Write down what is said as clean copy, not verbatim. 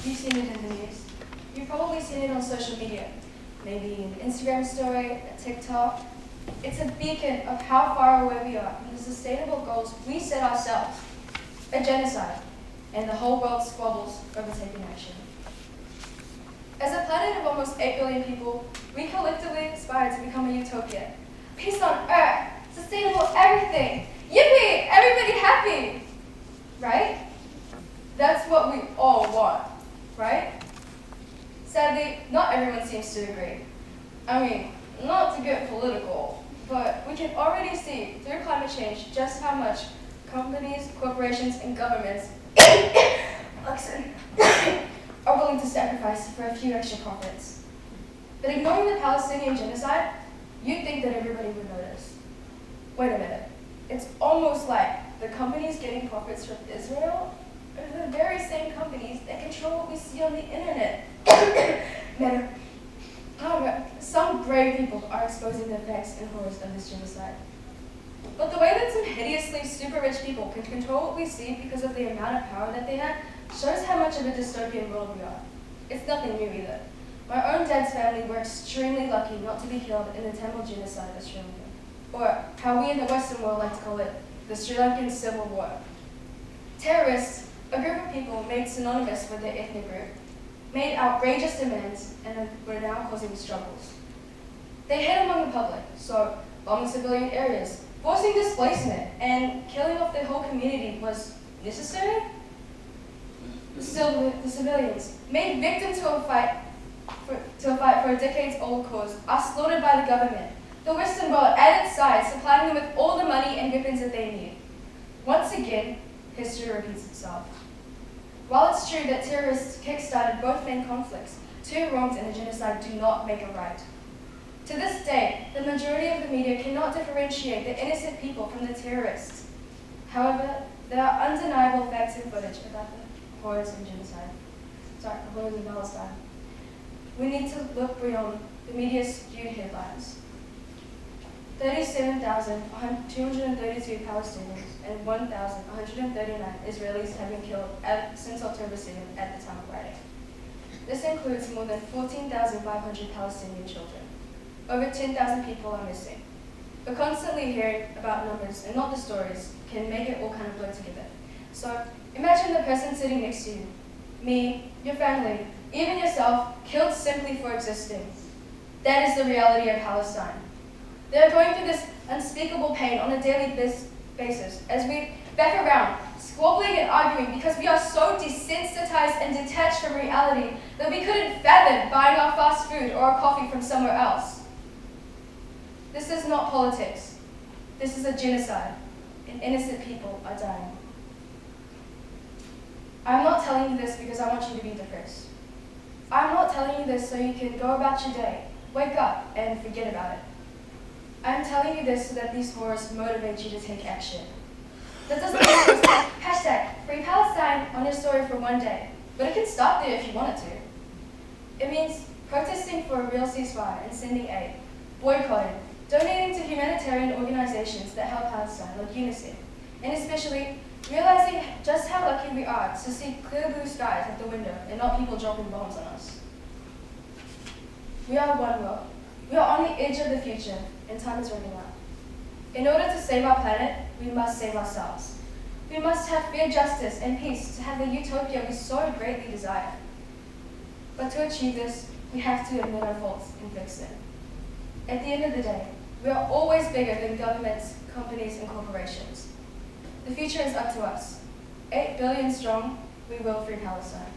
you've seen it in the news. You've probably seen it on social media, maybe an Instagram story, a TikTok. It's a beacon of how far away we are from the sustainable goals we set ourselves. A genocide, and the whole world squabbles over taking action. As a planet of almost 8 billion people, we collectively aspire to become a utopia. Peace on earth, sustainable everything. Yippee! Everybody happy! Right? That's what we all want, right? Sadly, not everyone seems to agree. I mean, not to get political, but we can already see through climate change just how much companies, corporations, and governments are willing to sacrifice for a few extra profits. But ignoring the Palestinian genocide, you'd think that everybody would notice. Wait a minute. It's almost like the companies getting profits from Israel are the very same companies that control what we see on the internet. However, some brave people are exposing the effects and horrors of this genocide. But the way that some hideously super rich people can control what we see because of the amount of power that they have shows how much of a dystopian world we are. It's nothing new either. My own dad's family were extremely lucky not to be killed in the Tamil genocide of Sri Lanka, or how we in the Western world like to call it, the Sri Lankan Civil War. Terrorists, a group of people made synonymous with their ethnic group, made outrageous demands and were now causing struggles. They hid among the public, so bombing civilian areas, forcing displacement, and killing off the whole community was necessary? Still, the civilians, made victims to a fight for a decades-old cause, are slaughtered by the government. The Western world, at its side, supplying them with all the money and weapons that they need. Once again, history repeats itself. While it's true that terrorists kick-started both main conflicts, two wrongs in a genocide do not make a right. To this day, the majority of the media cannot differentiate the innocent people from the terrorists. However, there are undeniable facts and footage about the horrors of genocide. The horrors of Palestine. We need to look beyond the media's skewed headlines. 37,232 Palestinians and 1,139 Israelis have been killed since October 7th at the time of writing. This includes more than 14,500 Palestinian children. Over 10,000 people are missing. But constantly hearing about numbers and not the stories can make it all kind of blur together. So imagine the person sitting next to you, me, your family, even yourself, killed simply for existing. That is the reality of Palestine. They are going through this unspeakable pain on a daily basis as we back around, squabbling and arguing because we are so desensitized and detached from reality that we couldn't fathom buying our fast food or our coffee from somewhere else. This is not politics. This is a genocide, and innocent people are dying. I'm not telling you this because I want you to be depressed. I'm not telling you this so you can go about your day, wake up, and forget about it. I'm telling you this so that these horrors motivate you to take action. That doesn't mean just #Free Palestine on your story for one day, but it can stop there if you want it to. It means protesting for a real ceasefire and sending aid, boycotting, donating to humanitarian organizations that help Palestine, like UNICEF, and especially realizing just how lucky we are to see clear blue skies at the window and not people dropping bombs on us. We are one world. We are on the edge of the future, and time is running out. In order to save our planet, we must save ourselves. We must have fair justice and peace to have the utopia we so greatly desire. But to achieve this, we have to admit our faults and fix them. At the end of the day, we are always bigger than governments, companies, and corporations. The future is up to us. 8 billion strong, we will free Palestine.